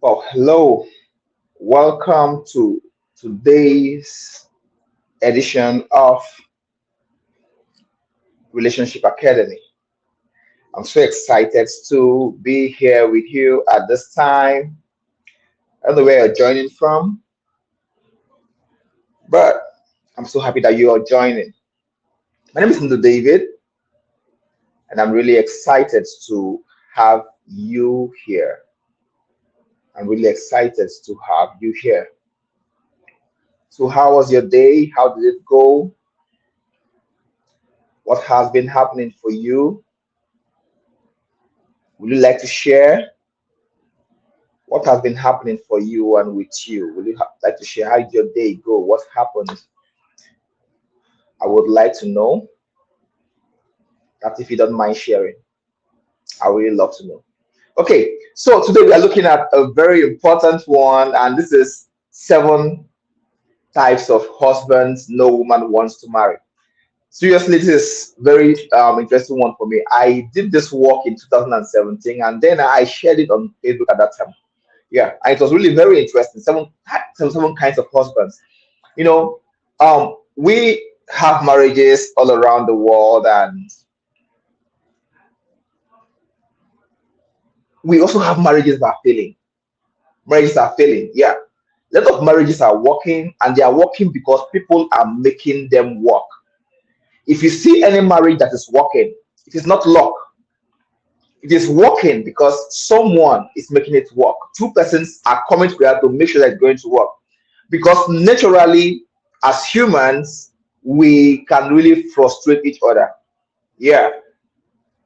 Well, hello. Welcome to today's edition of Relationship Academy. I'm so excited to be here with you at this time. I don't know where you're joining from, but I'm so happy that you are joining. My name is Ndo David, and I'm really excited to have you here. I'm really excited to have you here. So, how was your day? How did it go? What has been happening for you? Would you like to share what has been happening for you and with you? Would you like to share how did your day go? What happened? I would like to know that if you don't mind sharing. I would really love to know. Okay, so today we are looking at a very important one, and this is seven types of husbands no woman wants to marry. Seriously, this is very interesting one for me. I did this work in 2017, and then I shared it on Facebook at that time. Yeah, and it was really very interesting. Seven kinds of husbands. You know, we have marriages all around the world, and we also have marriages that are failing. Marriages are failing. Yeah, a lot of marriages are working, and they are working because people are making them work. If you see any marriage that is working, it is not luck. It is working because someone is making it work. Two persons are coming together to make sure that it's going to work. Because naturally, as humans, we can really frustrate each other. Yeah.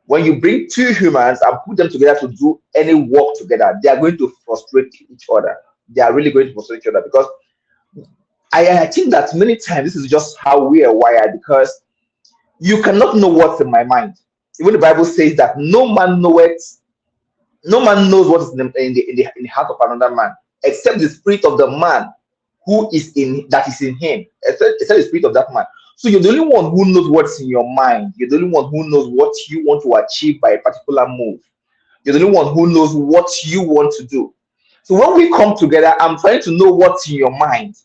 When you bring two humans and put them together to do any work together, they are going to frustrate each other. They are really going to frustrate each other because I think that many times this is just how we are wired because you cannot know what's in my mind. Even the Bible says that no man knows what is in the heart of another man except the spirit of the man who is in that is in him, except the spirit of that man. So you're the only one who knows what's in your mind. You're the only one who knows what you want to achieve by a particular move. You're the only one who knows what you want to do. So when we come together, I'm trying to know what's in your mind.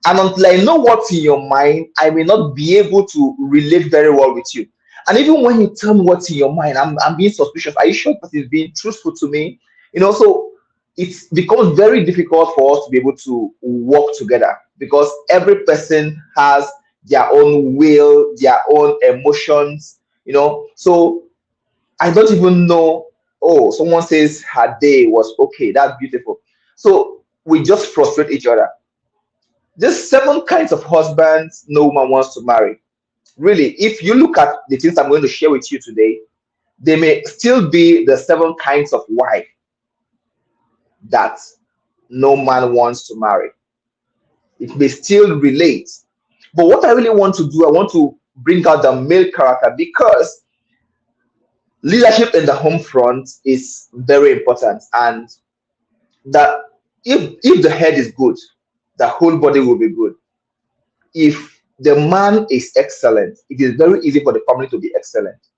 And until I know what's in your mind, I may not be able to relate very well with you. And even when you tell me what's in your mind, I'm being suspicious. Are you sure that is being truthful to me? So it becomes very difficult for us to be able to work together because every person has their own will, their own emotions. So I don't even know. Oh, someone says her day was okay. That's beautiful. So we just frustrate each other. There's seven kinds of husbands no woman wants to marry. Really, if you look at the things I'm going to share with you today, they may still be the seven kinds of wife that no man wants to marry. It may still relate. But what I really want to do, I want to bring out the male character because leadership in the home front is very important. And that if the head is good, the whole body will be good. If the man is excellent, it is very easy for the family to be excellent.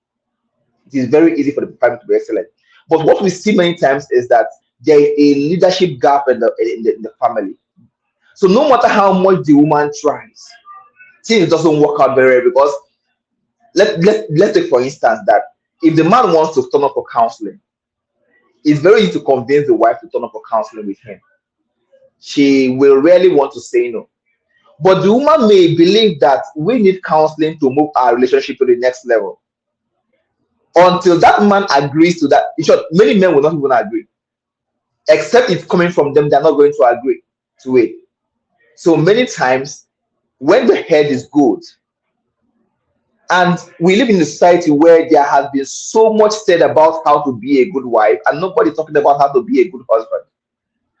It is very easy for the family to be excellent. But what we see many times is that there is a leadership gap in the family. So no matter how much the woman tries, things doesn't work out very well because let's take for instance that if the man wants to turn up for counseling, it's very easy to convince the wife to turn up for counseling with him. She will rarely want to say no. But the woman may believe that we need counseling to move our relationship to the next level. Until that man agrees to that, in short, many men will not even agree. Except it's coming from them, they're not going to agree to it. So many times, when the head is good, and we live in a society where there has been so much said about how to be a good wife, and nobody talking about how to be a good husband.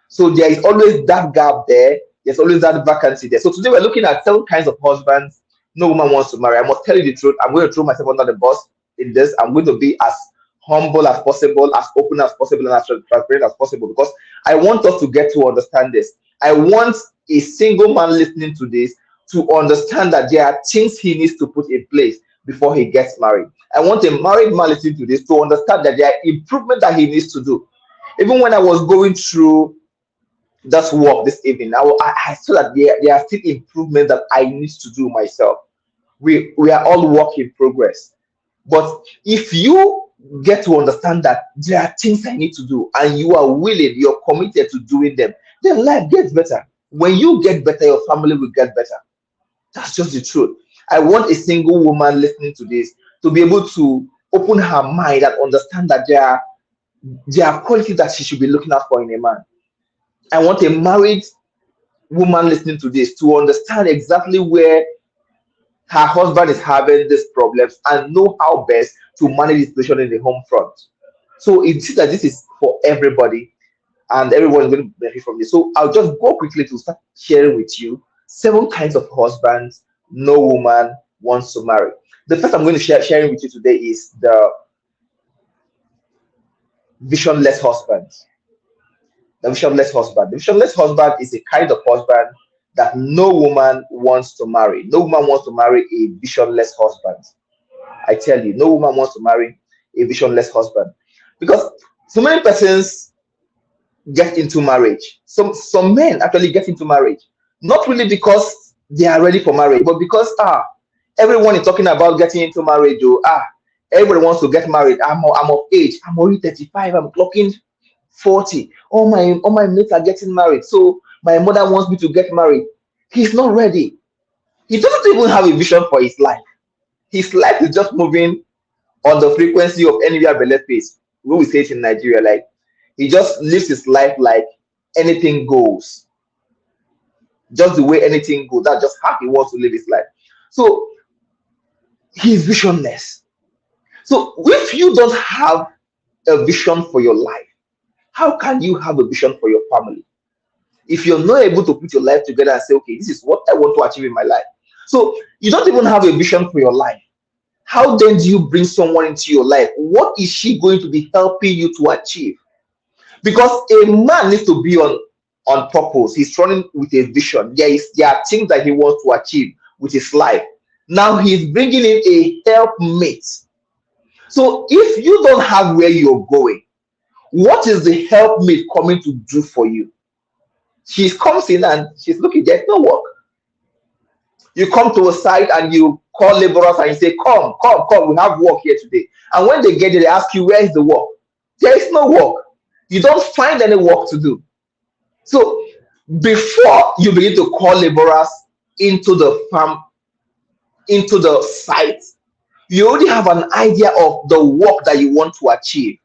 So there is always that gap there. There's always that vacancy there. So today we're looking at seven kinds of husbands no woman wants to marry. I must tell you the truth. I'm going to throw myself under the bus in this. I'm going to be as humble as possible, as open as possible, and as transparent as possible because I want us to get to understand this. I want a single man listening to this to understand that there are things he needs to put in place before he gets married. I want a married man listening to this to understand that there are improvements that he needs to do. Even when I was going through this work this evening, I saw that there are still improvements that I need to do myself. We are all work in progress. But if you get to understand that there are things I need to do and you are willing, you're committed to doing them, then life gets better. When you get better, your family will get better. That's just the truth. I want a single woman listening to this to be able to open her mind and understand that there are qualities that she should be looking out for in a man. I want a married woman listening to this to understand exactly where her husband is having these problems and know how best to manage the situation in the home front. So it seems that this is for everybody and everyone is going to benefit from this. So I'll just go quickly to start sharing with you 7 kinds of husbands no woman wants to marry. The first I'm going to sharing with you today is the visionless husband. The visionless husband. The visionless husband is a kind of husband that no woman wants to marry. No woman wants to marry a visionless husband. I tell you, no woman wants to marry a visionless husband because so many persons get into marriage. Some men actually get into marriage not really because they are ready for marriage, but because everyone is talking about getting into marriage. Everybody wants to get married. I'm of age. I'm already 35. I'm clocking 40. All my mates are getting married. So my mother wants me to get married. He's not ready. He doesn't even have a vision for his life. His life is just moving on the frequency of anywhere below pace. We will say it in Nigeria, like he just lives his life like anything goes, just the way anything goes. That's just how he wants to live his life. So he's visionless. So if you don't have a vision for your life, how can you have a vision for your family? If you're not able to put your life together and say, okay, this is what I want to achieve in my life. So you don't even have a vision for your life. How then do you bring someone into your life? What is she going to be helping you to achieve? Because a man needs to be on purpose. He's running with a vision. There are things that he wants to achieve with his life. Now he's bringing in a helpmate. So if you don't have where you're going, what is the helpmate coming to do for you? She comes in and she's looking, there's no work. You come to a site and you call laborers and you say, come, we have work here today. And when they get there, they ask you, where is the work? There is no work. You don't find any work to do. So before you begin to call laborers into the farm, into the site, you already have an idea of the work that you want to achieve.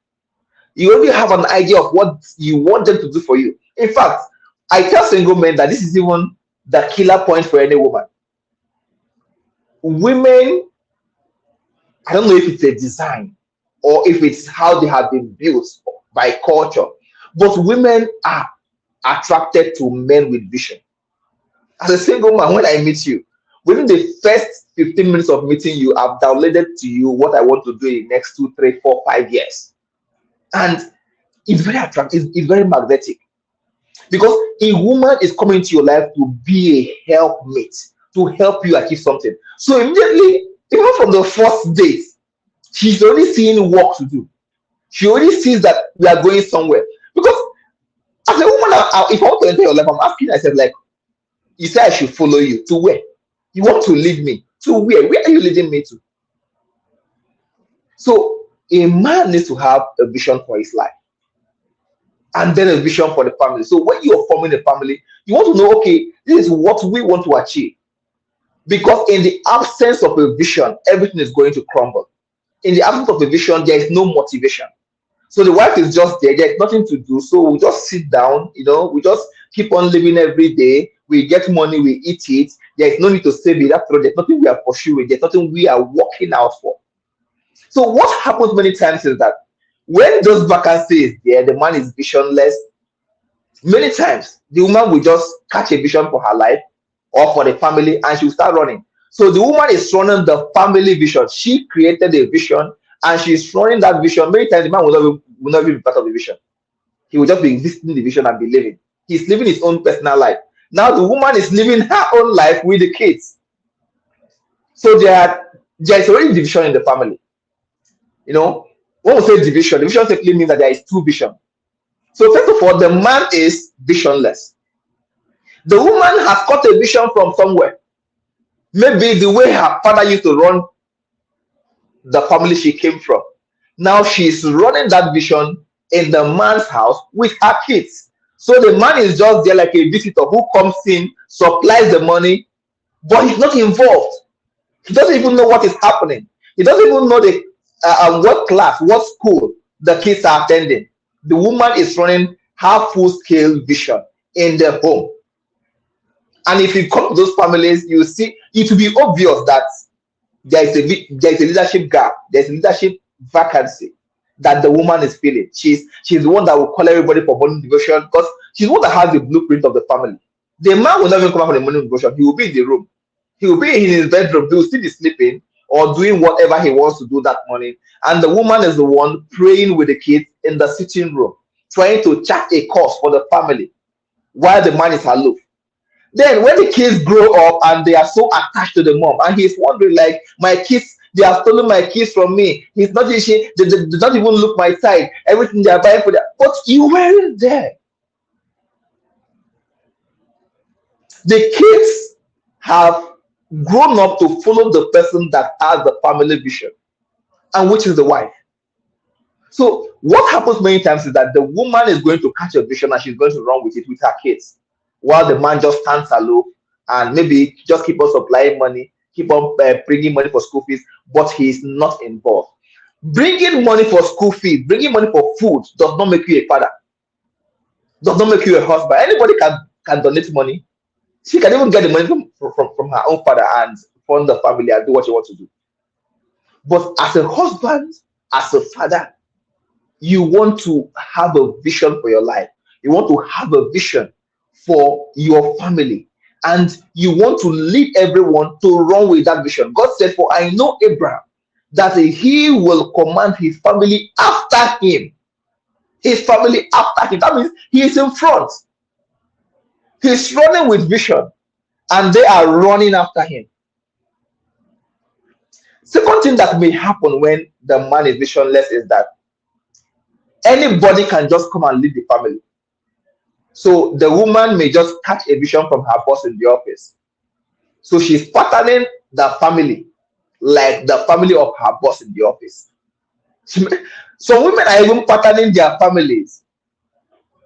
You already have an idea of what you want them to do for you. In fact, I tell single men that this is even the killer point for any woman. Women, I don't know if it's a design or if it's how they have been built by culture, but women are attracted to men with vision. As a single man, when I meet you, within the first 15 minutes of meeting you, I've downloaded to you what I want to do in the next 2, 3, 4, 5 years. And it's very attractive, it's very magnetic. Because a woman is coming into your life to be a helpmate, to help you achieve something. So immediately, even from the first date, she's already seeing work to do. She already sees that we are going somewhere. Because as a woman, if I want to enter your life, I'm asking myself, like, you say I should follow you to where? You want to lead me to where? Where are you leading me to? So a man needs to have a vision for his life and then a vision for the family. So when you're forming a family, you want to know, okay, this is what we want to achieve. Because in the absence of a vision, everything is going to crumble. In the absence of a vision, there is no motivation. So the wife is just there. There's nothing to do. So we just sit down, we just keep on living every day. We get money, we eat it. There's no need to save it. After all, there's nothing we are pursuing. There's nothing we are working out for. So what happens many times is that when those vacancies there, the man is visionless. Many times, the woman will just catch a vision for her life or for the family and she'll start running. So the woman is running the family vision. She created a vision and she's running that vision. Many times the man will not be part of the vision. He will just be visiting the vision and be living. He's living his own personal life. Now the woman is living her own life with the kids. So there's already division in the family. When we say division simply means that there is two vision. So first of all, the man is visionless. The woman has caught a vision from somewhere. Maybe the way her father used to run the family she came from. Now she's running that vision in the man's house with her kids. So the man is just there like a visitor who comes in, supplies the money, but he's not involved. He doesn't even know what is happening. He doesn't even know the what class, what school the kids are attending. The woman is running her full-scale vision in the home. And if you come to those families, you see it will be obvious that there is a leadership gap, there's a leadership vacancy that the woman is feeling. She's the one that will call everybody for morning devotion because she's the one that has the blueprint of the family. The man will not even come out for the morning devotion. He will be in the room. He will be in his bedroom. He will still be sleeping or doing whatever he wants to do that morning. And the woman is the one praying with the kids in the sitting room, trying to chart a course for the family while the man is aloof. Then when the kids grow up and they are so attached to the mom, and he's wondering like, my kids, they have stolen my kids from me. He's not they don't even look my side. Everything they are buying for them, but you weren't there. The kids have grown up to follow the person that has the family vision, and which is the wife. So what happens many times is that the woman is going to catch a vision and she's going to run with it with her kids, while the man just stands aloof and maybe just keep on supplying money, keep on bringing money for school fees, but he's not involved. Bringing money for school fees, bringing money for food does not make you a father, does not make you a husband. Anybody can donate money. She can even get the money from her own father and fund the family and do what she wants to do. But as a husband, as a father, you want to have a vision for your life. You want to have a vision for your family. And you want to lead everyone to run with that vision. God said, for I know Abraham, that he will command his family after him. His family after him. That means he is in front. He's running with vision, and they are running after him. Second thing that may happen when the man is visionless is that anybody can just come and lead the family. So the woman may just catch a vision from her boss in the office. So she's patterning the family like the family of her boss in the office. Some women are even patterning their families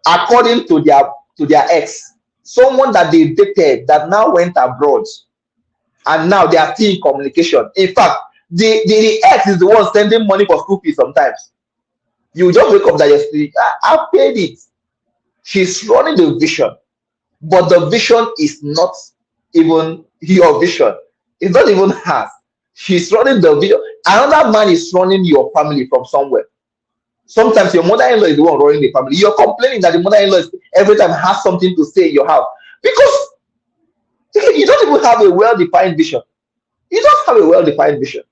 according to their ex. Someone that they dated that now went abroad and now they are still in communication. In fact, the ex is the one sending money for school fees sometimes. You just wake up that yesterday, I've paid it. She's running the vision, but the vision is not even your vision. It's not even hers. She's running the vision. Another man is running your family from somewhere. Sometimes your mother-in-law is the one running the family. You're complaining that the mother-in-law every time has something to say in your house because you don't even have a well-defined vision. You don't have a well-defined vision.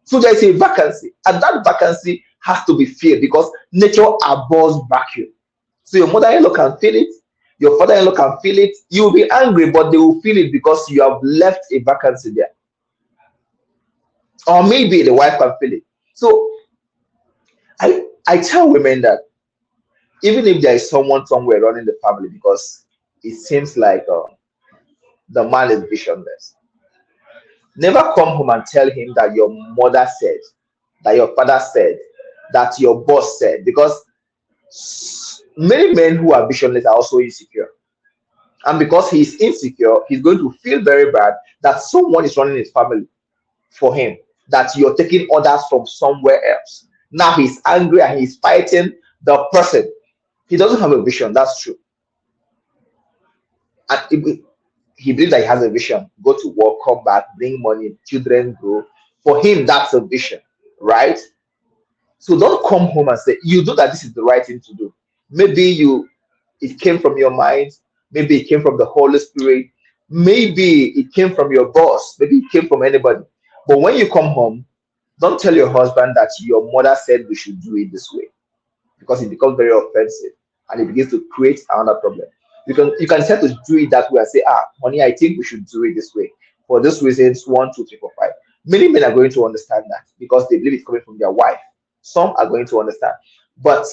So there's a vacancy, and that vacancy has to be filled because nature abhors vacuum. So your mother-in-law can feel it, your father-in-law can feel it. You will be angry, but they will feel it because you have left a vacancy there. Or maybe the wife can feel it. So I tell women that even if there is someone somewhere running the family, because it seems like the man is visionless, never come home and tell him that your mother said, that your father said, that your boss said, because many men who are visionless are also insecure. And because he's insecure, he's going to feel very bad that someone is running his family for him, that you're taking orders from somewhere else. Now he's angry and he's fighting the person. He doesn't have a vision, that's true. And he believes that he has a vision. Go to work, come back, bring money, children grow. For him, that's a vision, right? So don't come home and say, you know that this is the right thing to do. Maybe it came from your mind, maybe it came from the Holy Spirit, maybe it came from your boss, maybe it came from anybody. But when you come home, don't tell your husband that your mother said we should do it this way, because it becomes very offensive and it begins to create another problem. You can start to do it that way and say, honey, I think we should do it this way for these reasons, 1, 2, 3, 4, 5. Many men are going to understand that because they believe it's coming from their wife. Some are going to understand, but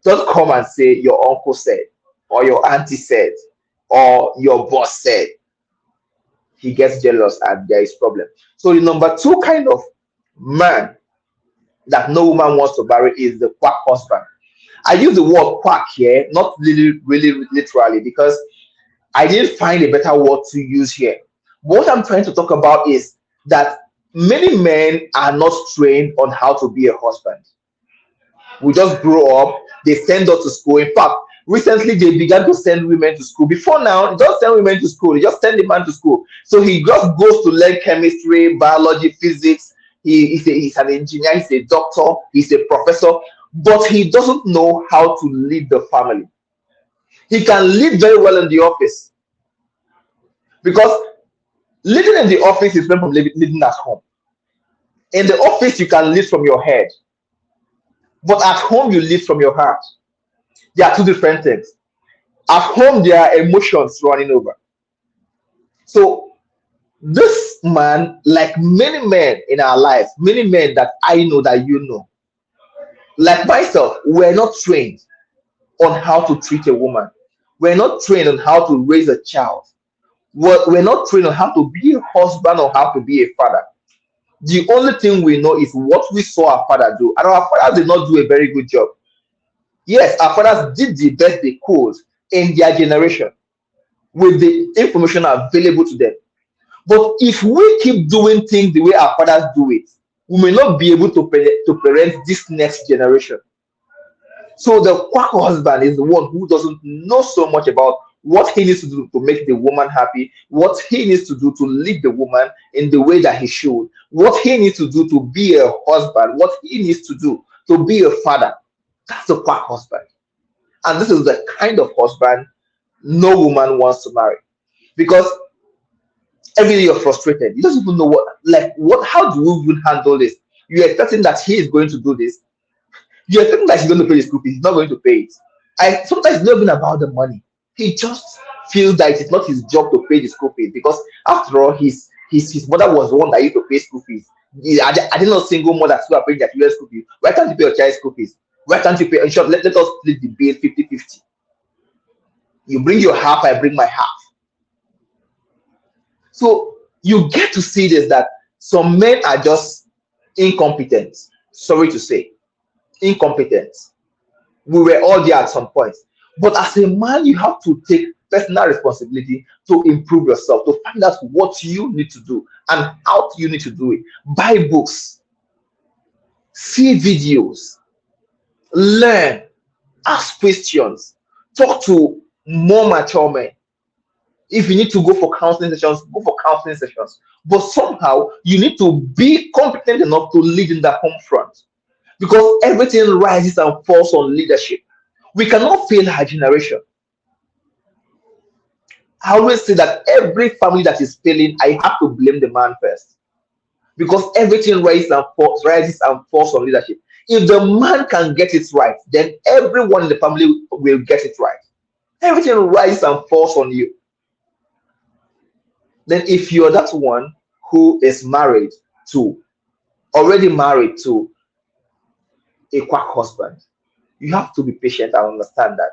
Don't come and say your uncle said, or your auntie said, or your boss said. He gets jealous and there is problem. So the number two kind of man that no woman wants to marry is the quack husband. I use the word quack here, not really literally, because I didn't find a better word to use here. What I'm trying to talk about is that many men are not trained on how to be a husband. We just grow up, they send us to school. In fact, recently they began to send women to school. Before now, they don't send women to school, they just send the man to school. So he just goes to learn chemistry, biology, physics. He's an engineer, he's a doctor, he's a professor, but he doesn't know how to lead the family. He can lead very well in the office because leading in the office is different from leading at home. In the office, you can lead from your head, but at home, you lead from your heart. They are two different things. At home, there are emotions running over. So, this man, like many men in our lives, many men that I know that you know, like myself, were not trained on how to treat a woman. We're not trained on how to raise a child. We're not trained on how to be a husband or how to be a father. The only thing we know is what we saw our father do, and our father did not do a very good job. Yes, our fathers did the best they could in their generation with the information available to them. But if we keep doing things the way our fathers do it, we may not be able to parent this next generation. So the quack husband is the one who doesn't know so much about what he needs to do to make the woman happy, what he needs to do to lead the woman in the way that he should, what he needs to do to be a husband, what he needs to do to be a father. That's the quack husband. And this is the kind of husband no woman wants to marry. Because every day you're frustrated. You don't even know how do you even handle this? You're expecting that he is going to do this. You're expecting that he's going to pay the school fees. He's not going to pay it. Sometimes it's not even about the money. He just feels that it's not his job to pay the school fees because after all, his mother was the one that used to pay school fees. I did not single mother who are paying their children's school fees. Why can't you pay your child's school fees? Why can't you pay? In short, let us split the bill 50-50. You bring your half, I bring my half. So you get to see this that some men are just incompetent. Sorry to say, incompetent. We were all there at some point. But as a man, you have to take personal responsibility to improve yourself, to find out what you need to do and how you need to do it. Buy books, see videos, learn, ask questions, talk to more mature men. If you need to go for counseling sessions, go for counseling sessions. But somehow you need to be competent enough to lead in the home front because everything rises and falls on leadership. We cannot fail our generation. I always say that every family that is failing, I have to blame the man first because everything rises and falls on leadership. If the man can get it right, then everyone in the family will get it right. Everything rises and falls on you. Then if you're that one who is already married to a quack husband, you have to be patient and understand that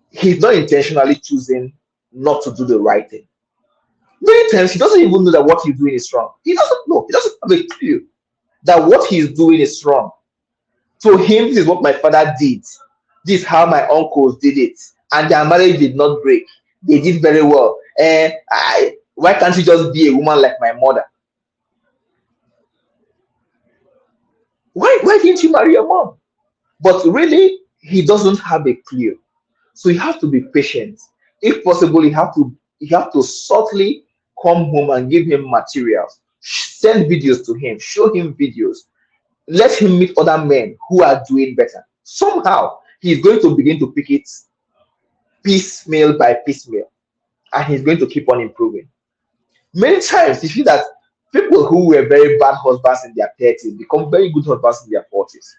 he's not intentionally choosing not to do the right thing. Many times he doesn't even know that what he's doing is wrong. He doesn't know. He doesn't have a clue that what he's doing is wrong. To him, this is what my father did. This is how my uncles did it. And their marriage did not break. They did very well. And why can't you just be a woman like my mother? Why didn't you marry your mom? But really, he doesn't have a clue. So you have to be patient. If possible, you have to subtly come home and give him materials. Send videos to him, show him videos. Let him meet other men who are doing better. Somehow he's going to begin to pick it piecemeal by piecemeal, and he's going to keep on improving. Many times you see that people who were very bad husbands in their 30s become very good husbands in their 40s.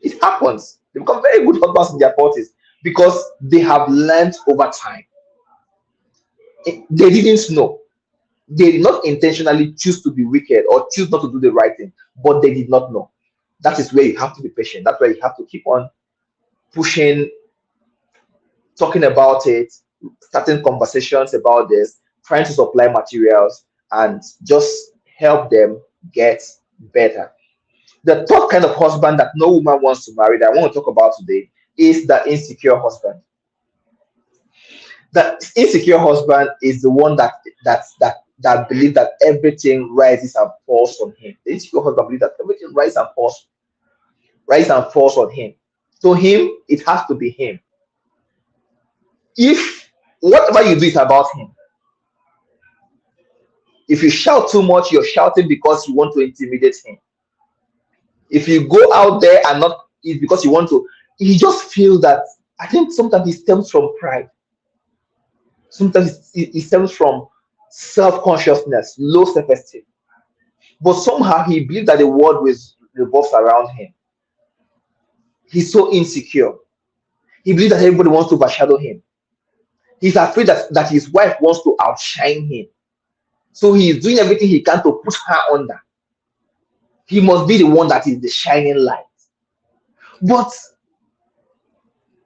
It happens. They become very good husbands in their 40s because they have learned over time. They didn't know. They did not intentionally choose to be wicked or choose not to do the right thing, but they did not know. That is where you have to be patient. That's where you have to keep on pushing, talking about it, starting conversations about this, trying to supply materials, and just help them get better. The third kind of husband that no woman wants to marry that I want to talk about today is the insecure husband. The insecure husband is the one that believes that everything rises and falls on him. The insecure husband believes that everything rises and falls on him. To him, it has to be him. If whatever you do is about him, if you shout too much, you're shouting because you want to intimidate him. If you go out there and not, it's because you want to. He just feels that. I think sometimes it stems from pride. Sometimes it stems from self-consciousness, low self-esteem. But somehow he believes that the world revolves around him. He's so insecure. He believes that everybody wants to overshadow him. He's afraid that his wife wants to outshine him. So he is doing everything he can to put her under. He must be the one that is the shining light. But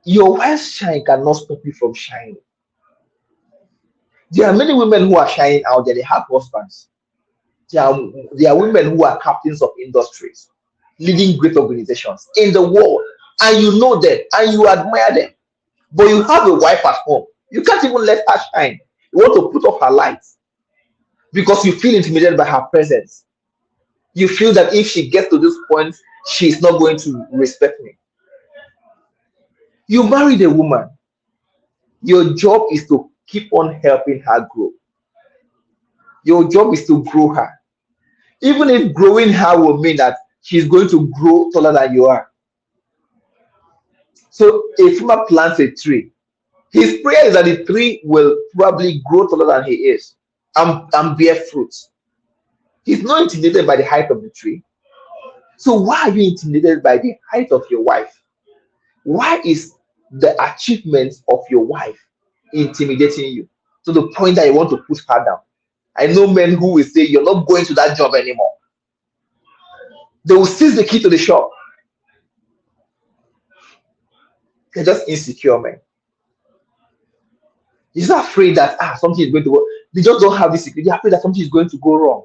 your wife's shine cannot stop you from shining. There are many women who are shining out there. They have husbands. There are women who are captains of industries, leading great organizations in the world, and you know them and you admire them. But you have a wife at home. You can't even let her shine. You want to put off her lights because you feel intimidated by her presence. You feel that if she gets to this point, she's not going to respect me. You married a woman. Your job is to keep on helping her grow. Your job is to grow her. Even if growing her will mean that she's going to grow taller than you are. So a farmer plants a tree. His prayer is that the tree will probably grow taller than he is and bear fruits. He's not intimidated by the height of the tree. So why are you intimidated by the height of your wife? Why is the achievements of your wife intimidating you to the point that you want to put her down? I know men who will say, you're not going to that job anymore. They will seize the key to the shop. They're just insecure men. He's not afraid that something is going to go. They just don't have this security. They're afraid that something is going to go wrong.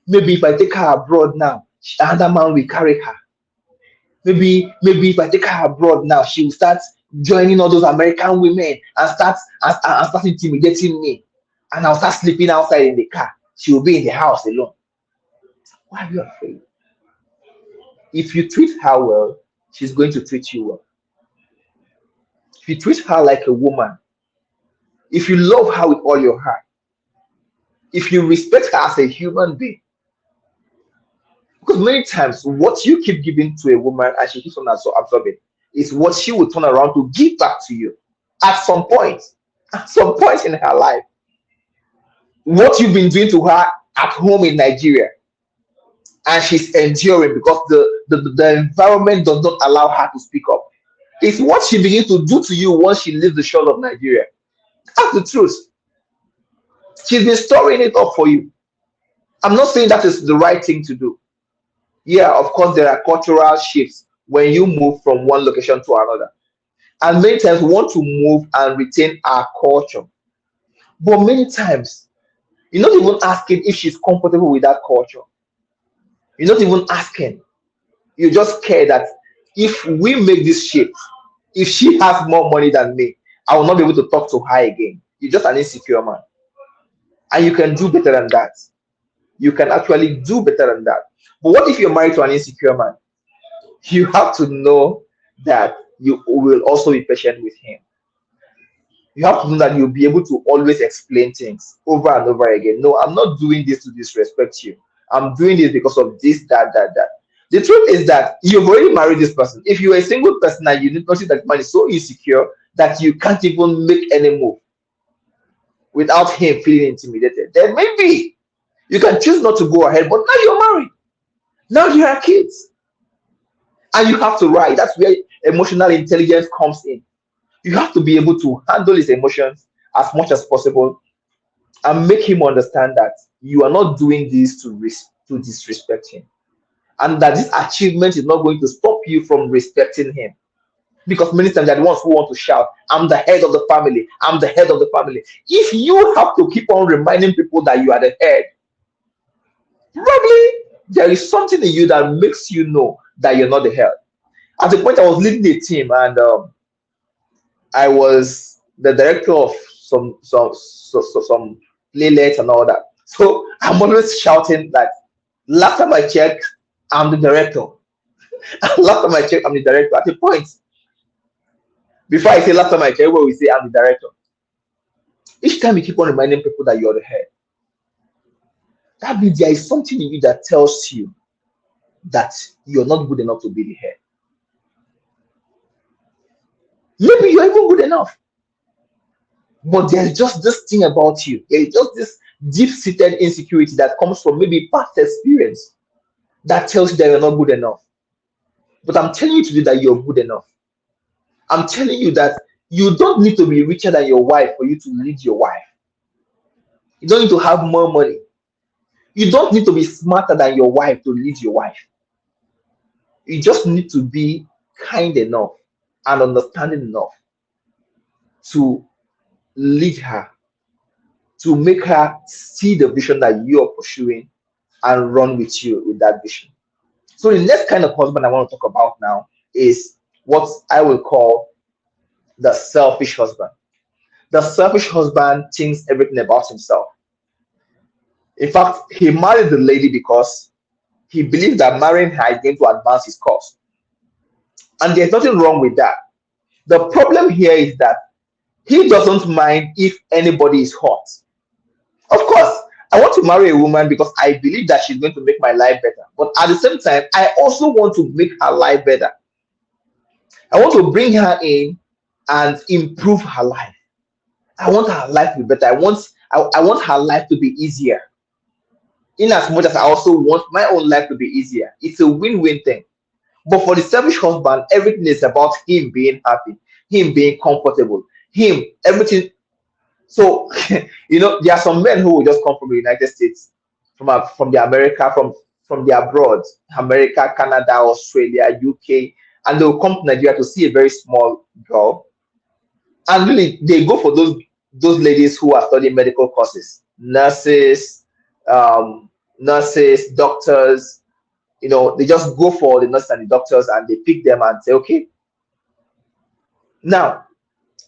Maybe if I take her abroad now, another man will carry her. Maybe if I take her abroad now, she will start joining all those American women and start intimidating me. And I'll start sleeping outside in the car. She will be in the house alone. Why are you afraid? If you treat her well, she's going to treat you well. If you treat her like a woman, if you love her with all your heart, if you respect her as a human being, because many times what you keep giving to a woman and she keeps on absorbing is what she will turn around to give back to you at some point in her life. What you've been doing to her at home in Nigeria, and she's enduring because the environment does not allow her to speak up. It's what she begins to do to you once she leaves the shores of Nigeria. That's the truth. She's been storing it up for you. I'm not saying that is the right thing to do. Yeah, of course, there are cultural shifts when you move from one location to another. And many times we want to move and retain our culture. But many times, you're not even asking if she's comfortable with that culture. You're not even asking. You just care that if we make this shift, if she has more money than me, I will not be able to talk to her again. You're just an insecure man. And you can do better than that. You can actually do better than that. But what if you're married to an insecure man? You have to know that you will also be patient with him. You have to know that you'll be able to always explain things over and over again. No, I'm not doing this to disrespect you. I'm doing this because of this, that. The truth is that you've already married this person. If you're a single person and you notice that man is so insecure that you can't even make any move without him feeling intimidated, then maybe you can choose not to go ahead. But now you're married. Now you have kids. And you have to write. That's where emotional intelligence comes in. You have to be able to handle his emotions as much as possible and make him understand that you are not doing this to disrespect him. and that this achievement is not going to stop you from respecting him. Because many times they're the ones who want to shout, I'm the head of the family, I'm the head of the family. If you have to keep on reminding people that you are the head, probably there is something in you that makes you know that you're not the head. At the point I was leading a team, and I was the director of some playlets and all that. So I'm always shouting that last time I checked, I'm the director. Last time I checked, I'm the director. At a point, before I say last time I checked, where we say I'm the director. Each time you keep on reminding people that you're the head, that means there is something in you that tells you that you're not good enough to be the head. Maybe you're even good enough, but there's just this thing about you. There's just this deep-seated insecurity that comes from maybe past experience that tells you that you're not good enough. But I'm telling you today that you're good enough. I'm telling you that you don't need to be richer than your wife for you to lead your wife. You don't need to have more money. You don't need to be smarter than your wife to lead your wife. You just need to be kind enough and understanding enough to lead her, to make her see the vision that you are pursuing and run with you with that vision. So the next kind of husband I want to talk about now is what I will call the selfish husband. The selfish husband thinks everything about himself. In fact, he married the lady because he believes that marrying her is going to advance his cause. And there's nothing wrong with that. The problem here is that he doesn't mind if anybody is hot. Of course, I want to marry a woman because I believe that she's going to make my life better. But at the same time, I also want to make her life better. I want to bring her in and improve her life. I want her life to be better. I want her life to be easier. In as much as I also want my own life to be easier. It's a win-win thing. But for the selfish husband, everything is about him being happy, him being comfortable, him, everything. So, there are some men who will just come from the United States, from the America, from the abroad, America, Canada, Australia, UK, and they'll come to Nigeria to see a very small girl. And really, they go for those ladies who are studying medical courses, nurses, doctors. They just go for the nurses and the doctors, and they pick them and say, okay. Now,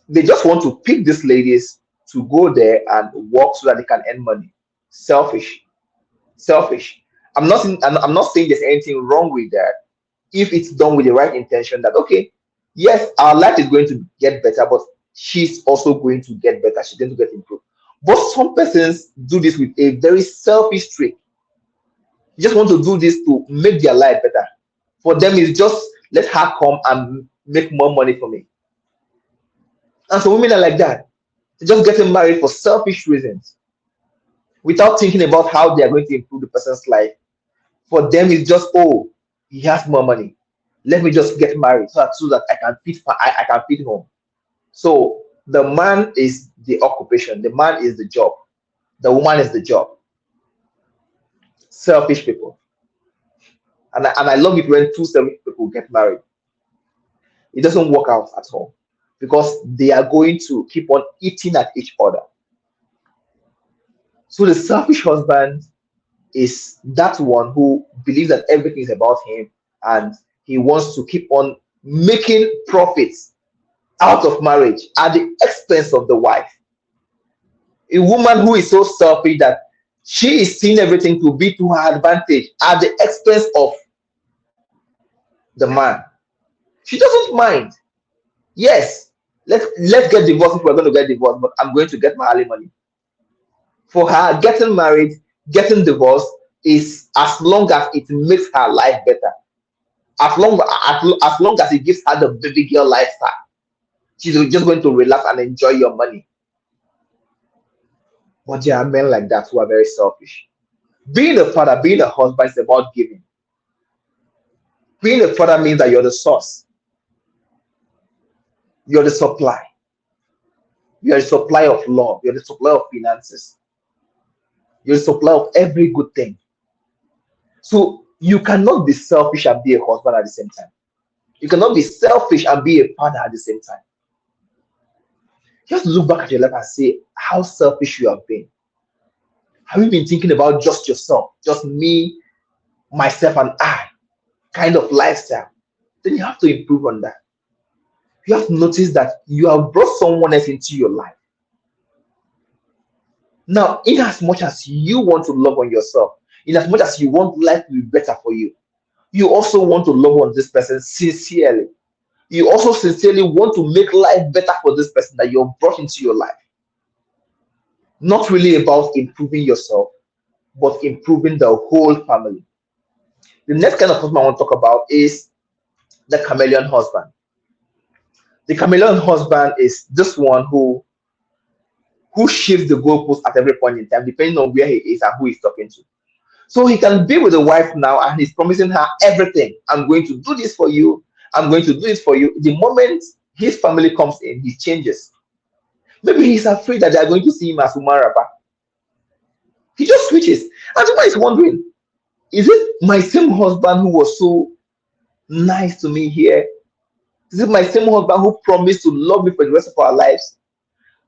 they just want to pick these ladies to go there and work so that they can earn money. Selfish. I'm not saying there's anything wrong with that if it's done with the right intention. That okay, yes, our life is going to get better, but she's also going to get better. She's going to get improved. But some persons do this with a very selfish trick. They just want to do this to make their life better. For them, it's just let her come and make more money for me. And some women are like that. They're just getting married for selfish reasons without thinking about how they are going to improve the person's life. For them, it's just, oh, he has more money. Let me just get married so that I can feed home. So the man is the occupation, the man is the job, the woman is the job. Selfish people. And I love it when two selfish people get married. It doesn't work out at all because they are going to keep on eating at each other. So the selfish husband is that one who believes that everything is about him and he wants to keep on making profits out of marriage at the expense of the wife. A woman who is so selfish that she is seeing everything to be to her advantage at the expense of the man. She doesn't mind. Yes, let's get divorced if we're going to get divorced, but I'm going to get my alimony. For her, getting married, getting divorced is as long as it makes her life better. As long as it gives her the baby girl lifestyle, she's just going to relax and enjoy your money. But there are men like that who are very selfish. Being a father, being a husband is about giving. Being a father means that you're the source. You're the supply. You're the supply of love. You're the supply of finances. You're the supply of every good thing. So You cannot be selfish and be a husband at the same time. You cannot be selfish and be a father at the same time. You have to look back at your life and say how selfish you have been. Have you been thinking about just yourself, just me, myself, and I kind of lifestyle? Then you have to improve on that. You have to notice that you have brought someone else into your life. Now, in as much as you want to love on yourself, in as much as you want life to be better for you, you also want to love on this person sincerely. You also sincerely want to make life better for this person that you've brought into your life. Not really about improving yourself, but improving the whole family. The next kind of husband I want to talk about is the chameleon husband. The chameleon husband is this one who shifts the goalpost at every point in time, depending on where he is and who he's talking to. So he can be with the wife now and he's promising her everything. I'm going to do this for you. I'm going to do this for you. The moment his family comes in, he changes. Maybe he's afraid that they're going to see him as Umar Rabba. He just switches. And somebody is wondering, is it my same husband who was so nice to me here? Is it my same husband who promised to love me for the rest of our lives?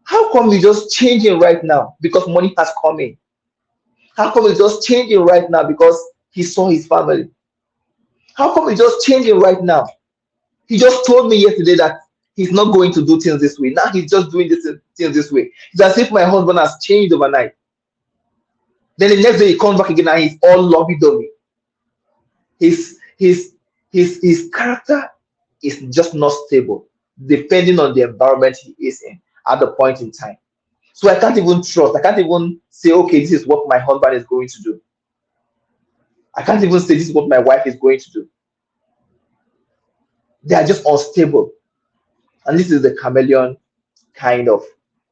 How come he's just changing right now because money has come in? How come he's just changing right now because he saw his family? How come he's just changing right now? He just told me yesterday that he's not going to do things this way. Now he's just doing things this way. It's as if my husband has changed overnight. Then the next day he comes back again and he's all lovey-dovey. His character is just not stable, depending on the environment he is in at the point in time. So I can't even trust. I can't even say, okay, this is what my husband is going to do. I can't even say this is what my wife is going to do. They are just unstable. And this is the chameleon kind of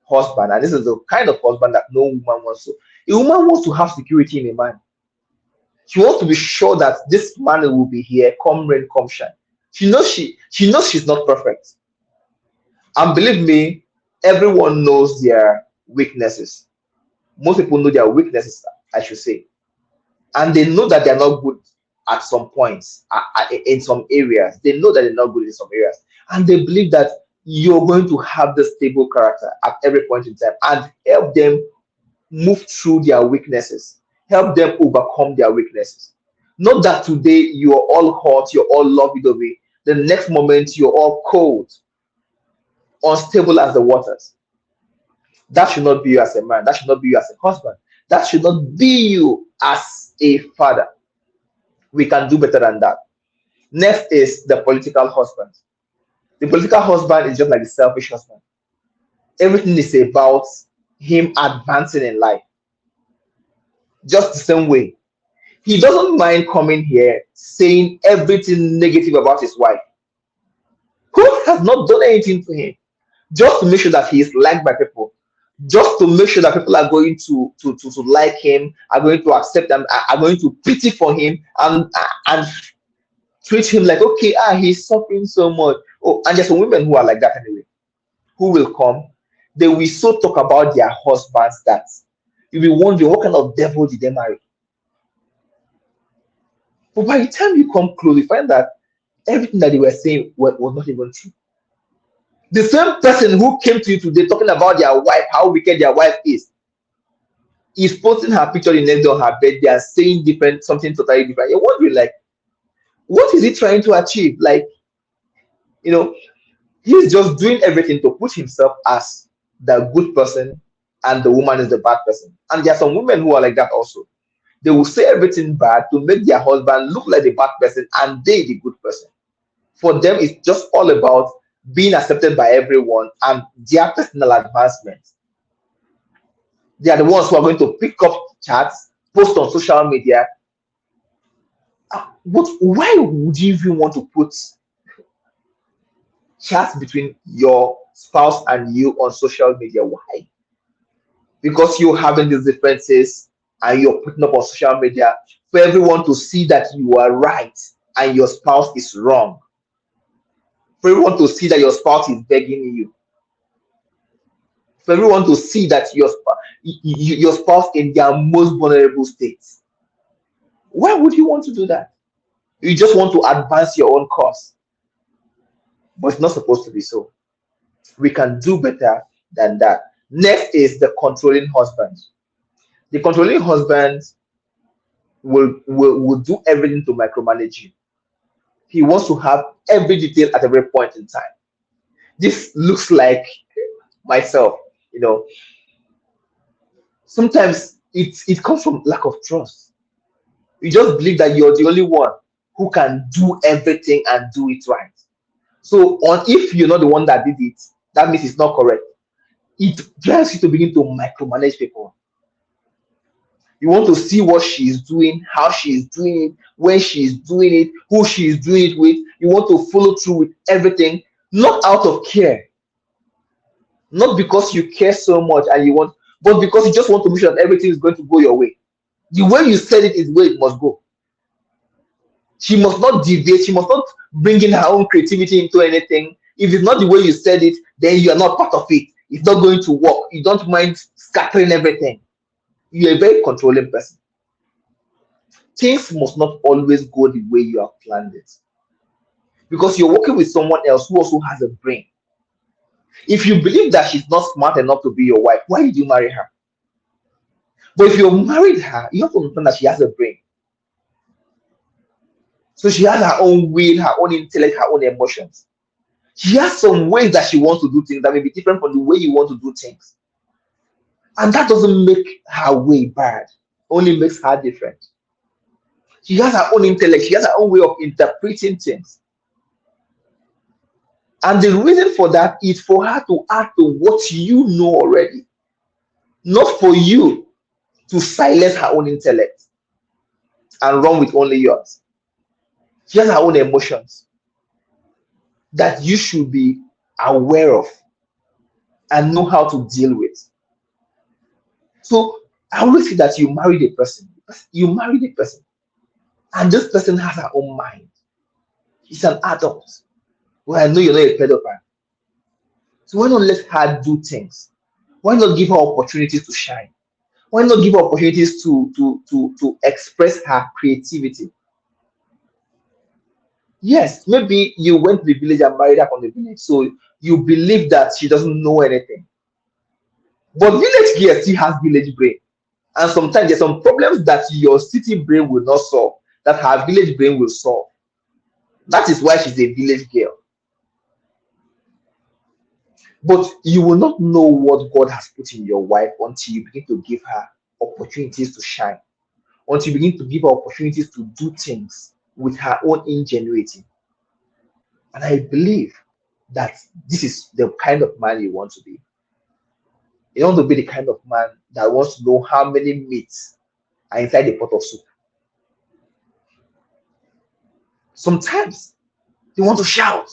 husband. And this is the kind of husband that no woman wants to. A woman wants to have security in a man. She wants to be sure that this man will be here, come rain, come shine. She knows she's not perfect. And believe me, everyone knows their weaknesses. Most people know their weaknesses, I should say. And they know that they're not good at some points, in some areas. They know that they're not good in some areas. And they believe that you're going to have the stable character at every point in time and help them move through their weaknesses, help them overcome their weaknesses. Not that today you're all hot, you're all lovey-dovey. The next moment you're all cold, unstable as the waters. That should not be you as a man. That should not be you as a husband. That should not be you as a father. We can do better than that. Next is the political husband. The political husband is just like the selfish husband. Everything is about him advancing in life. Just the same way. He doesn't mind coming here saying everything negative about his wife, who has not done anything to him, just to make sure that he is liked by people, just to make sure that people are going to like him, are going to accept him, are going to pity for him, and treat him like, okay, he's suffering so much. Oh, and there's some women who are like that anyway, who will come, they will so talk about their husbands that you'll be wondering what kind of devil did they marry. But by the time you come close, you find that everything that they were saying was not even true. The same person who came to you today talking about their wife, how wicked their wife is posting her picture the next day on her bed. They are saying something totally different. You're wondering, like, what is he trying to achieve? Like, he's just doing everything to put himself as the good person and the woman is the bad person. And there are some women who are like that also. They will say everything bad to make their husband look like the bad person and they the good person. For them, it's just all about being accepted by everyone and their personal advancement. They are the ones who are going to pick up chats, post on social media. But why would you even want to put chats between your spouse and you on social media? Why? Because you're having these differences and you're putting up on social media for everyone to see that you are right and your spouse is wrong. For everyone to see that your spouse is begging you. For everyone to see that your spouse in their most vulnerable states. Why would you want to do that? You just want to advance your own cause, but it's not supposed to be so. We can do better than that. Next is the controlling husband. The controlling husband will do everything to micromanage you. He wants to have every detail at every point in time. This looks like myself, you know. Sometimes it comes from lack of trust. You just believe that you're the only one who can do everything and do it right. So on if you're not the one that did it, that means it's not correct. It drives you to begin to micromanage people. You want to see what she's doing, how she's doing it, when she's doing it, who she's doing it with. You want to follow through with everything, not out of care, not because you care so much and you want, but because you just want to make sure that everything is going to go your way. The way you said it is the way it must go. She must not deviate, she must not bring in her own creativity into anything. If it's not the way you said it, then you are not part of it. It's not going to work. You don't mind scattering everything. You're a very controlling person. Things must not always go the way you have planned it because you're working with someone else who also has a brain. If you believe that she's not smart enough to be your wife, why did you marry her? But if you married her, you have to understand that she has a brain. So she has her own will, her own intellect, her own emotions. She has some ways that she wants to do things that may be different from the way you want to do things. And that doesn't make her way bad, only makes her different. She has her own intellect, she has her own way of interpreting things. And the reason for that is for her to add to what you know already, not for you to silence her own intellect and run with only yours. She has her own emotions that you should be aware of and know how to deal with. So I always say that you married a person. You married a person, and this person has her own mind. She's an adult. Well, I know you're not a pedophile. So why not let her do things? Why not give her opportunities to shine? Why not give her opportunities to express her creativity? Yes, maybe you went to the village and married her from the village, so you believe that she doesn't know anything. But village girl still has village brain. And sometimes there's some problems that your city brain will not solve, that her village brain will solve. That is why she's a village girl. But you will not know what God has put in your wife until you begin to give her opportunities to shine, until you begin to give her opportunities to do things with her own ingenuity. And I believe that this is the kind of man you want to be. You want to be the kind of man that wants to know how many meats are inside the pot of soup. Sometimes you want to shout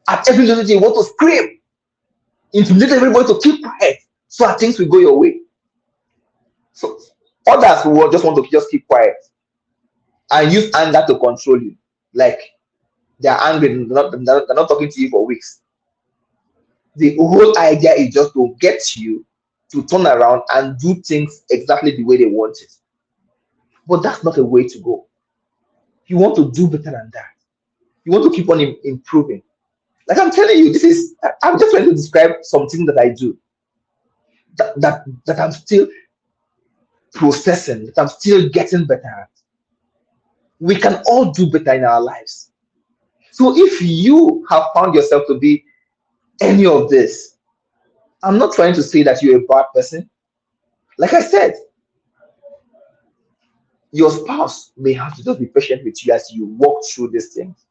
at every little thing, you want to scream, intimidate everybody to keep quiet so that things will go your way. So others will just want to just keep quiet and use anger to control you. Like they're angry, they're not talking to you for weeks. The whole idea is just to get you to turn around and do things exactly the way they want it. But that's not a way to go. You want to do better than that. You want to keep on improving. Like I'm telling you, I'm just trying to describe something that I do that I'm still processing, that I'm still getting better at. We can all do better in our lives. So if you have found yourself to be any of this, I'm not trying to say that you're a bad person. Like I said, your spouse may have to just be patient with you as you walk through these things.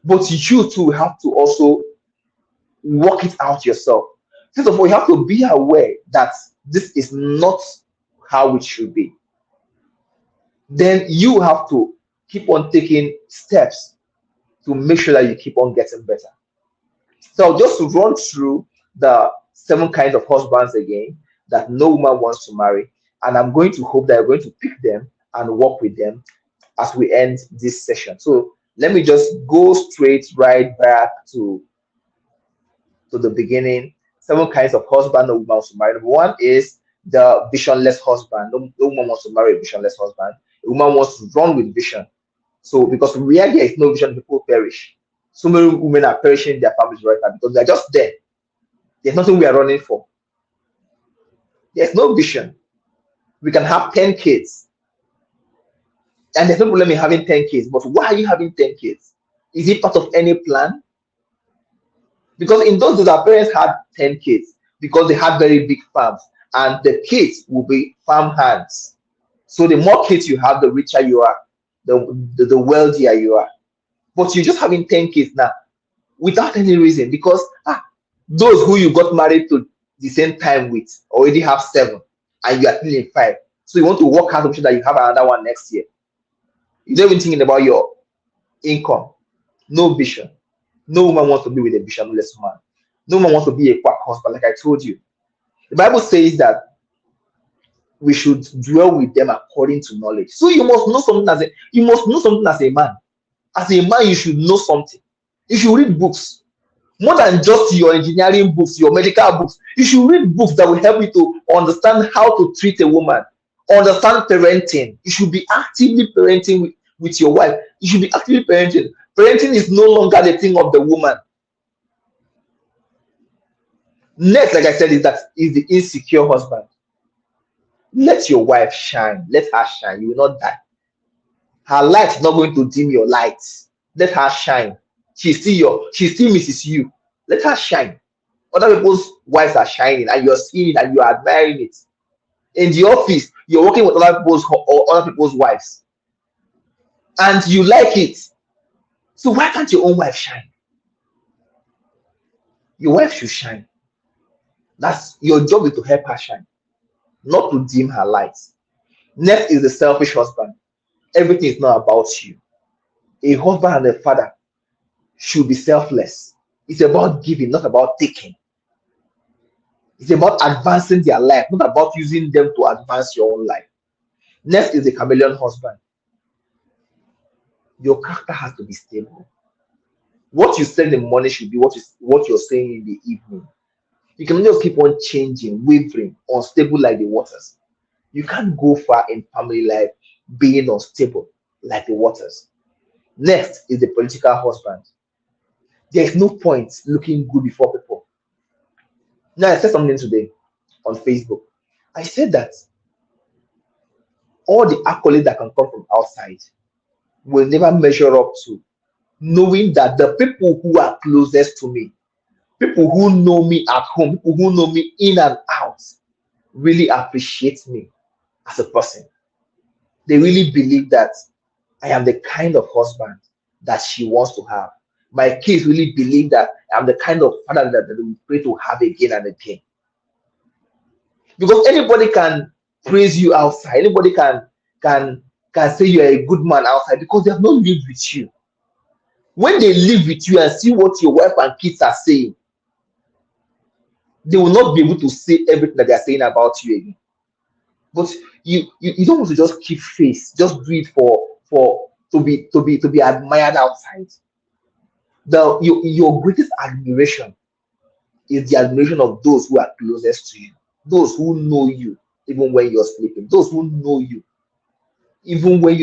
But you too have to also work it out yourself. First of all, you have to be aware that this is not how it should be. Then you have to keep on taking steps to make sure that you keep on getting better. So just to run through the 7 kinds of husbands again that no woman wants to marry, and I'm going to hope that you're going to pick them and work with them as we end this session. So let me just go straight right back to the beginning. 7 kinds of husband no woman wants to marry. Number 1 is the visionless husband. No woman wants to marry a visionless husband. A woman wants to run with vision. So because where there is no vision, people perish. So many women are perishing in their families right now because they're just there. There's nothing we are running for. There's no vision. We can have 10 kids, and there's no problem in having 10 kids. But why are you having 10 kids? Is it part of any plan? Because in those days, our parents had 10 kids because they had very big farms, and the kids will be farm hands. So the more kids you have, the richer you are, the wealthier you are. But you're just having 10 kids now without any reason because those who you got married to the same time with already have 7 and you are still in 5. So you want to work hard to make sure that you have another one next year. You're not even thinking about your income. No vision. No woman wants to be with a visionless man. No one wants to be a quack husband, like I told you. The Bible says that we should dwell with them according to knowledge. So you must know something as a man. As a man, you should know something. You should read books. More than just your engineering books, your medical books. You should read books that will help you to understand how to treat a woman, understand parenting. You should be actively parenting with your wife. You should be actively parenting. Parenting is no longer the thing of the woman. Next, like I said, is the insecure husband. Let your wife shine. Let her shine. You will not die. Her light is not going to dim your light. Let her shine. She still Mrs. You. Let her shine. Other people's wives are shining, and you're seeing it and you're admiring it. In the office, you're working with other people's wives, and you like it. So why can't your own wife shine? Your wife should shine. That's your job, is to help her shine, not to dim her lights. Next is the selfish husband. Everything is not about you. A husband and a father should be selfless. It's about giving, not about taking. It's about advancing their life, not about using them to advance your own life. Next is the chameleon husband. Your character has to be stable. What you say in the morning should be what you're saying in the evening. You can just keep on changing, wavering, unstable like the waters. You can't go far in family life being unstable like the waters. Next is the political husband. There is no point looking good before people. Now, I said something today on Facebook. I said that all the accolades that can come from outside will never measure up to knowing that the people who are closest to me, people who know me at home, people who know me in and out, really appreciate me as a person. They really believe that I am the kind of husband that she wants to have. My kids really believe that I'm the kind of father that we pray to have again and again. Because anybody can praise you outside, anybody can say you're a good man outside because they have not lived with you. When they live with you and see what your wife and kids are saying, they will not be able to say everything that they are saying about you again. But you don't want to just keep face, just do it to be admired outside. Your greatest admiration is the admiration of those who are closest to you, those who know you even when you're sleeping, those who know you even when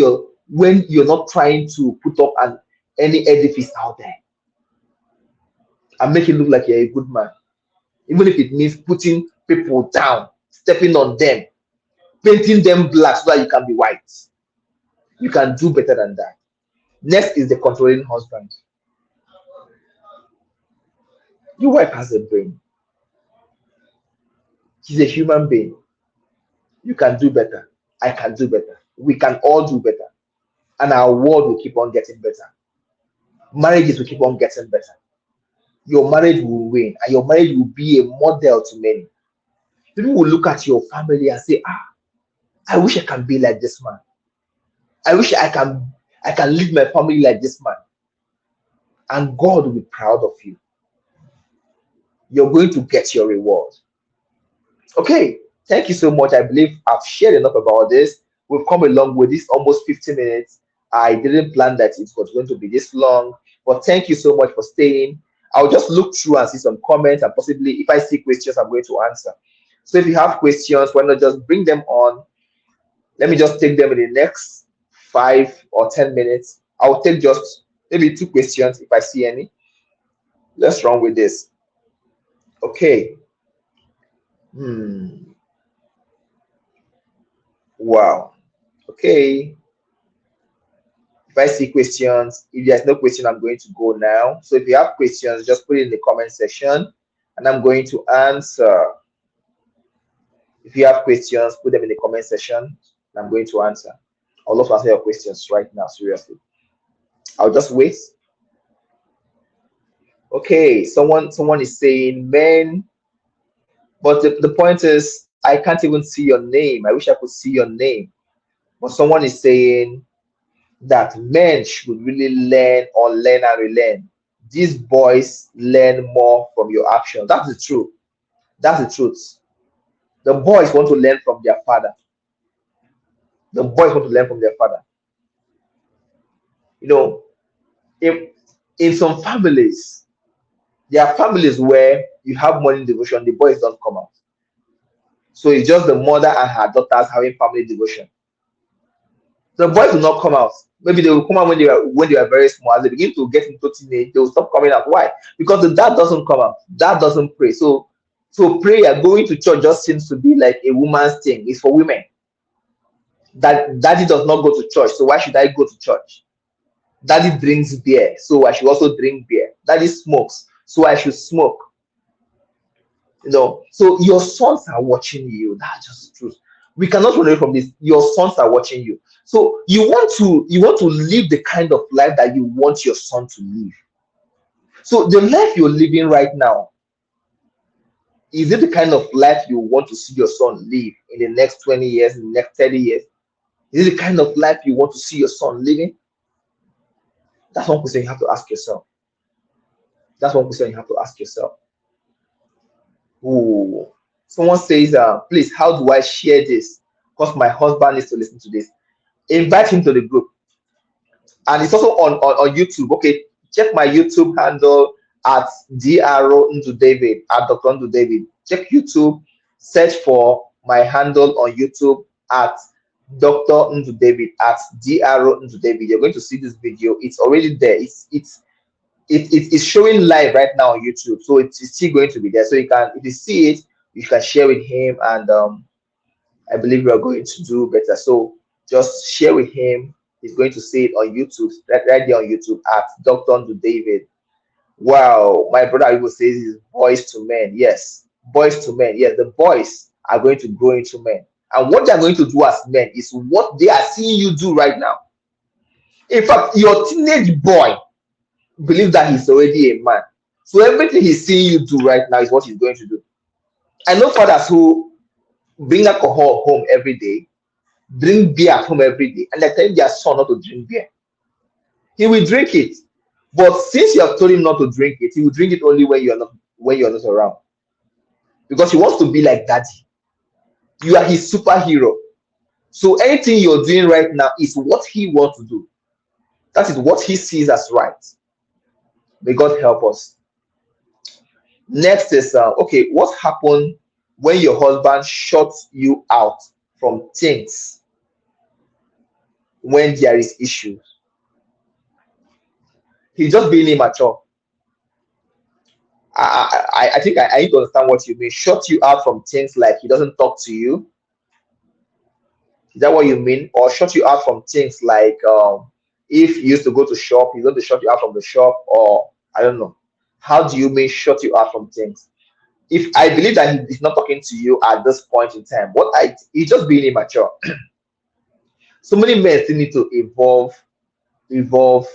you're not trying to put up any edifice out there and make it look like you're a good man, even if it means putting people down, stepping on them, painting them black so that you can be white. You can do better than that. Next is the controlling husband. Your wife has a brain. She's a human being. You can do better. I can do better. We can all do better. And our world will keep on getting better. Marriages will keep on getting better. Your marriage will win, and your marriage will be a model to many. People will look at your family and say, I wish I can be like this man. I wish I can lead my family like this man. And God will be proud of you. You're going to get your reward. Okay, thank you so much. I believe I've shared enough about this. We've come a long way. This is almost 50 minutes. I didn't plan that it was going to be this long, but thank you so much for staying. I'll just look through and see some comments, and possibly if I see questions, I'm going to answer. So if you have questions, why not just bring them on? Let me just take them in the next 5 or 10 minutes. I'll take just maybe 2 questions if I see any. Let's run with this. Okay. Hmm. Wow. Okay. If I see questions, if there's no question, I'm going to go now. So if you have questions, just put it in the comment section and I'm going to answer. If you have questions, put them in the comment section and I'm going to answer. I'd love to answer your questions right now, seriously. I'll just wait. Okay, someone is saying men, but the point is I can't even see your name. I wish I could see your name. But someone is saying that men should really learn and relearn. These boys learn more from your action. That's the truth. That's the truth. The boys want to learn from their father. The boys want to learn from their father. You know, in some families, there are families where you have morning devotion, the boys don't come out. So it's just the mother and her daughters having family devotion. The boys will not come out. Maybe they will come out when they are very small. As they begin to get into teenage, they will stop coming out. Why? Because the dad doesn't come out. Dad doesn't pray. So prayer, going to church just seems to be like a woman's thing. It's for women. That daddy does not go to church. So why should I go to church? Daddy drinks beer, so I should also drink beer. Daddy smokes, so I should smoke. So your sons are watching you. That's just the truth. We cannot run away from this. Your sons are watching you. So you want to live the kind of life that you want your son to live. So the life you're living right now, is it the kind of life you want to see your son live in the next 20 years, in the next 30 years? Is it the kind of life you want to see your son living? That's one question you have to ask yourself. That's one question you have to ask yourself. Ooh. Someone says, please, how do I share this? Because my husband needs to listen to this. Invite him to the group. And it's also on YouTube. Okay, check my YouTube handle at Dro Ndu David, at Dr. Ndu David. Check YouTube, search for my handle on YouTube at Dr. Ndu David, at Dro Ndu David. You're going to see this video. It's already there. It's showing live right now on YouTube, so it's still going to be there. So you can, if you see it, you can share with him, and I believe we are going to do better. So just share with him. He's going to see it on YouTube, right there on YouTube at Dr. Ndu David. Wow, my brother Ivo says is boys to men. Yes, boys to men. Yes, the boys are going to grow into men, and what they are going to do as men is what they are seeing you do right now. In fact, your teenage boy believes that he's already a man. So everything he's seeing you do right now is what he's going to do. I know fathers who bring alcohol home every day, drink beer at home every day, and they're telling their son not to drink beer. He will drink it, but since you have told him not to drink it, he will drink it only when you're not around, because he wants to be like daddy. You are his superhero. So anything you're doing right now is what he wants to do. That is what he sees as right. May God help us. Next is okay, what happened when your husband shuts you out from things when there is issues? He's just being immature. I think I need to understand what you mean. Shut you out from things like he doesn't talk to you. Is that what you mean? Or shut you out from things like if you used to go to shop, he's going to shut you out from the shop, or I don't know. How do you mean shut you out from things? If I believe that he's not talking to you at this point in time, he's just being immature. So many men still need to evolve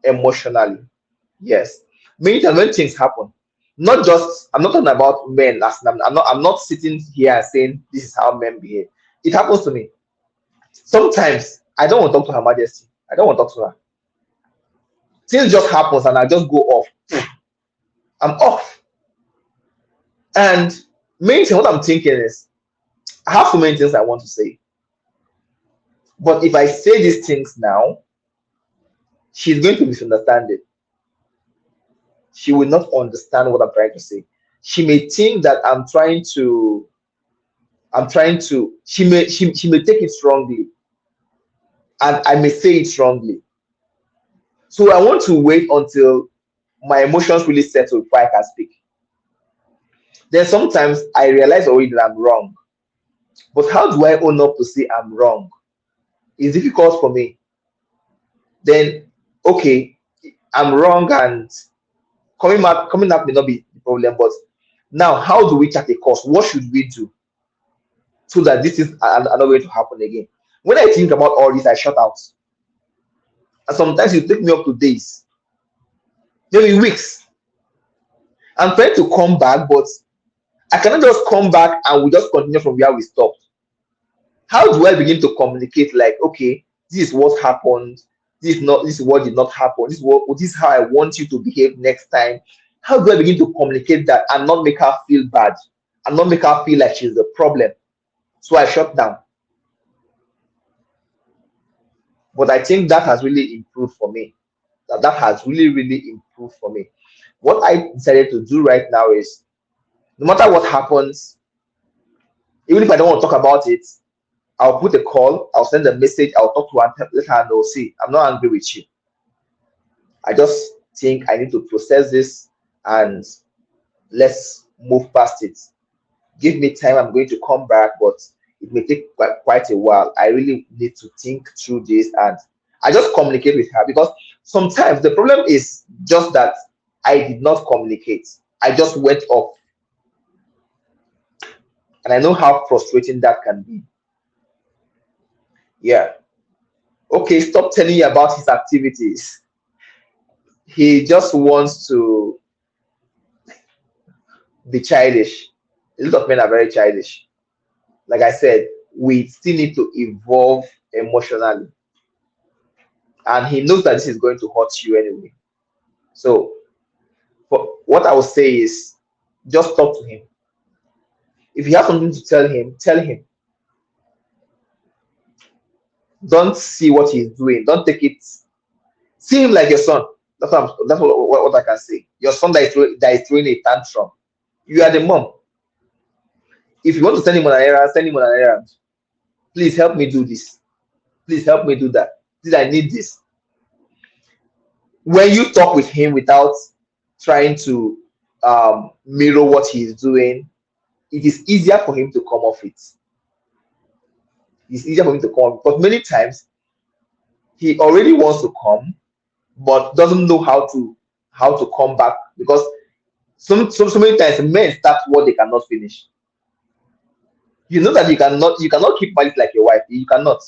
emotionally. Yes. Many times when things happen, not just, I'm not talking about men last time. I'm not sitting here and saying this is how men behave. It happens to me. Sometimes I don't want to talk to Her Majesty. I don't want to talk to her. Things just happens and I just go off. I'm off. And main thing, what I'm thinking is, I have so many things I want to say. But if I say these things now, she's going to misunderstand it. She will not understand what I'm trying to say. She may think that she may take it strongly. and I may say it wrongly. So I want to wait until my emotions really settle before I can speak. Then sometimes I realize already that I'm wrong. But how do I own up to say I'm wrong? It's difficult for me. Then, okay, I'm wrong, and coming up may not be the problem. But now, how do we chart a course? What should we do so that this is not going to happen again? When I think about all this, I shut out. And sometimes it take me up to days, maybe weeks. I'm trying to come back, but I cannot just come back and we just continue from where we stopped. How do I begin to communicate, like, okay, this is what happened, this is what did not happen, this is how I want you to behave next time? How do I begin to communicate that and not make her feel bad and not make her feel like she's the problem? So I shut down. But I think that has really improved for me. That has really improved for me. What I decided to do right now is, no matter what happens, even if I don't want to talk about it, I'll put a call, I'll send a message, I'll talk to her and let her know, see, I'm not angry with you. I just think I need to process this and let's move past it. Give me time, I'm going to come back, but it may take quite a while. I really need to think through this, and I just communicate with her, because sometimes the problem is just that I did not communicate. I just went off. And I know how frustrating that can be. Yeah. Okay, stop telling you about his activities. He just wants to be childish. A lot of men are very childish. Like I said, we still need to evolve emotionally. And he knows that this is going to hurt you anyway. So, what I would say is, just talk to him. If you have something to tell him, tell him. Don't see what he's doing. Don't take it. See him like your son. That's what I can say. Your son that is throwing a tantrum. You are the mom. If you want to send him on an errand, send him on an errand. Please help me do this. Please help me do that. Please, I need this. When you talk with him without trying to mirror what he is doing, it is easier for him to come off it. It's easier for him to come off, but many times he already wants to come, but doesn't know how to come back, because so many times men start what they cannot finish. You know that you cannot keep marriage like your wife. You cannot.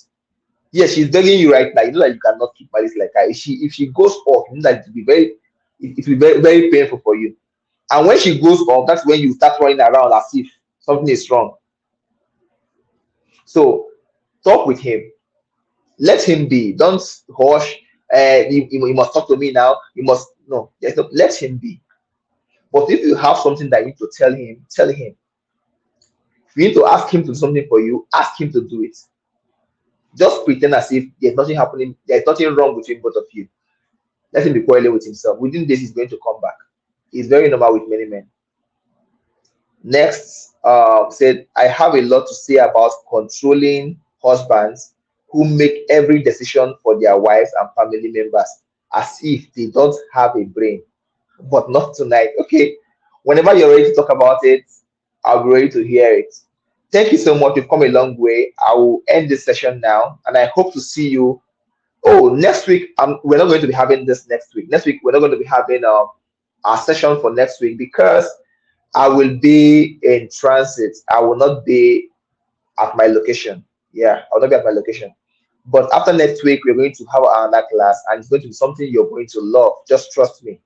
Yes, she's begging you right now. You know that you cannot keep marriage like her. If she goes off, you know that it will be very painful for you. And when she goes off, that's when you start running around as if something is wrong. So talk with him. Let him be. Don't hush. You must talk to me now. You must no. Let him be. But if you have something that you need to tell him, tell him. If you need to ask him to do something for you, ask him to do it. Just pretend as if there's nothing happening, there's nothing wrong between both of you. Let him be quarreling with himself. Within days, he's going to come back. It's very normal with many men. Next, said, I have a lot to say about controlling husbands who make every decision for their wives and family members as if they don't have a brain. But not tonight. Okay, whenever you're ready to talk about it, I'll be ready to hear it. Thank you so much. You've come a long way. I will end this session now, and I hope to see you. Oh, next week, we're not going to be having this next week. Next week, we're not going to be having our session for next week, because I will be in transit. I will not be at my location. Yeah, I'll not be at my location. But after next week, we're going to have another class, and it's going to be something you're going to love. Just trust me.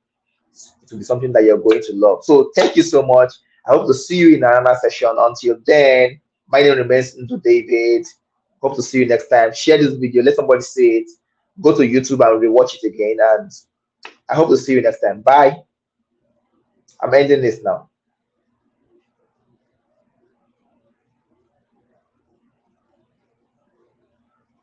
It will be something that you're going to love. So thank you so much. I hope to see you in another session. Until then, my name remains Ndu David. Hope to see you next time. Share this video. Let somebody see it. Go to YouTube and rewatch it again. And I hope to see you next time. Bye. I'm ending this now.